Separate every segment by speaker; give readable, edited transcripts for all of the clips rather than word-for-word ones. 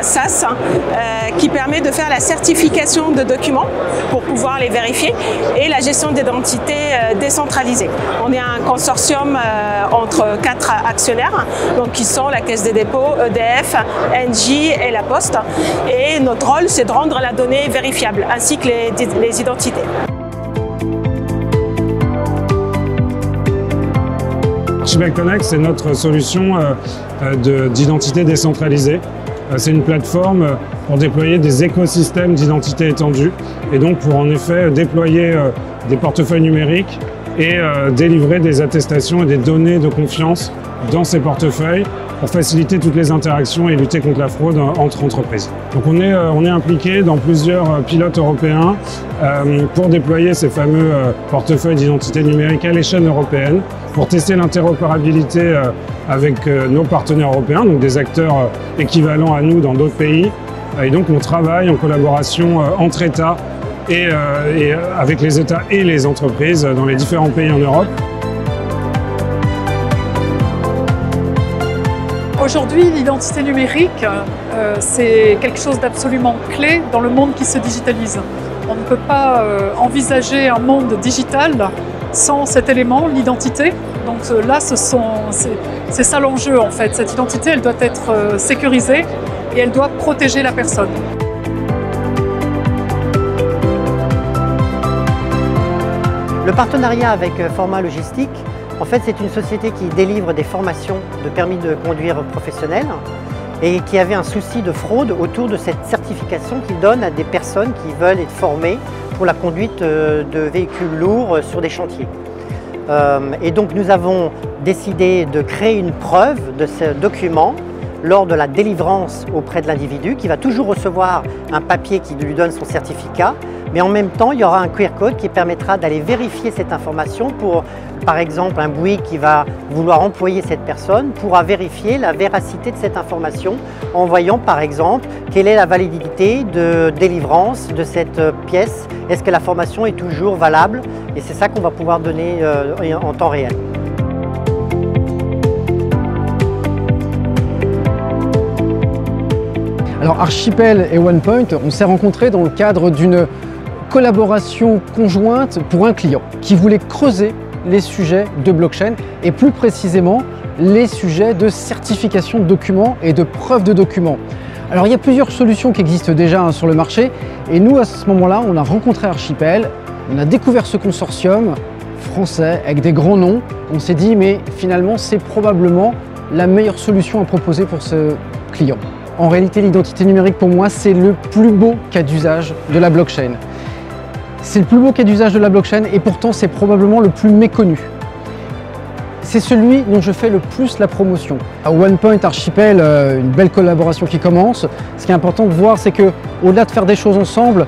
Speaker 1: SaaS qui permet de faire la certification de documents pour pouvoir les vérifier et la gestion d'identité décentralisée. On est un consortium entre 4 actionnaires, donc qui sont la Caisse des dépôts, EDF, Engie et la Poste. Et notre rôle, c'est de rendre la donnée vérifiable, ainsi que les identités.
Speaker 2: Archipel Connect, c'est notre solution d'identité décentralisée. C'est une plateforme pour déployer des écosystèmes d'identité étendue et donc pour en effet déployer des portefeuilles numériques et délivrer des attestations et des données de confiance dans ces portefeuilles pour faciliter toutes les interactions et lutter contre la fraude entre entreprises. Donc on est impliqué dans plusieurs pilotes européens pour déployer ces fameux portefeuilles d'identité numérique à l'échelle européenne, pour tester l'interopérabilité avec nos partenaires européens, donc des acteurs équivalents à nous dans d'autres pays. Et donc on travaille en collaboration entre États et avec les États et les entreprises dans les différents pays en Europe.
Speaker 3: Aujourd'hui, l'identité numérique, c'est quelque chose d'absolument clé dans le monde qui se digitalise. On ne peut pas envisager un monde digital sans cet élément, l'identité. Donc là, c'est ça l'enjeu en fait. Cette identité, elle doit être sécurisée et elle doit protéger la personne.
Speaker 4: Le partenariat avec Forma Logistique, en fait, c'est une société qui délivre des formations de permis de conduire professionnels et qui avait un souci de fraude autour de cette certification qu'il donne à des personnes qui veulent être formées pour la conduite de véhicules lourds sur des chantiers. Et donc nous avons décidé de créer une preuve de ce document lors de la délivrance auprès de l'individu qui va toujours recevoir un papier qui lui donne son certificat, mais en même temps il y aura un QR code qui permettra d'aller vérifier cette information pour, par exemple, un Bouygues qui va vouloir employer cette personne pourra vérifier la véracité de cette information en voyant par exemple quelle est la validité de délivrance de cette pièce, est-ce que la formation est toujours valable, et c'est ça qu'on va pouvoir donner en temps réel.
Speaker 5: Alors Archipel et OnePoint, on s'est rencontrés dans le cadre d'une collaboration conjointe pour un client qui voulait creuser les sujets de blockchain et plus précisément les sujets de certification de documents et de preuve de documents. Alors il y a plusieurs solutions qui existent déjà sur le marché et nous à ce moment-là on a rencontré Archipel, on a découvert ce consortium français avec des grands noms, on s'est dit mais finalement c'est probablement la meilleure solution à proposer pour ce client. En réalité, l'identité numérique, pour moi, c'est le plus beau cas d'usage de la blockchain. C'est le plus beau cas d'usage de la blockchain et pourtant, c'est probablement le plus méconnu. C'est celui dont je fais le plus la promotion. À OnePoint, Archipel, une belle collaboration qui commence. Ce qui est important de voir, c'est qu'au-delà de faire des choses ensemble,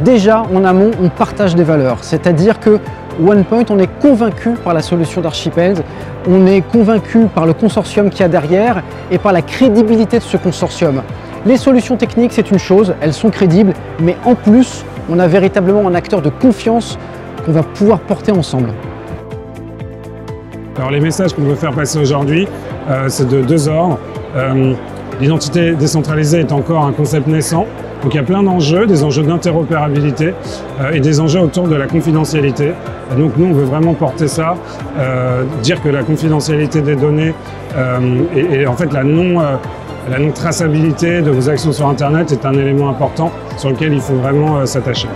Speaker 5: déjà en amont, on partage des valeurs. C'est-à-dire que OnePoint, on est convaincu par la solution d'Archipel, on est convaincu par le consortium qu'il y a derrière et par la crédibilité de ce consortium. Les solutions techniques, c'est une chose, elles sont crédibles, mais en plus, on a véritablement un acteur de confiance qu'on va pouvoir porter ensemble.
Speaker 2: Alors les messages qu'on veut faire passer aujourd'hui, c'est de deux ordres. L'identité décentralisée est encore un concept naissant. Donc il y a plein d'enjeux, des enjeux d'interopérabilité et des enjeux autour de la confidentialité. Et donc nous, on veut vraiment porter ça, dire que la confidentialité des données et en fait la non-traçabilité de vos actions sur Internet est un élément important sur lequel il faut vraiment s'attacher.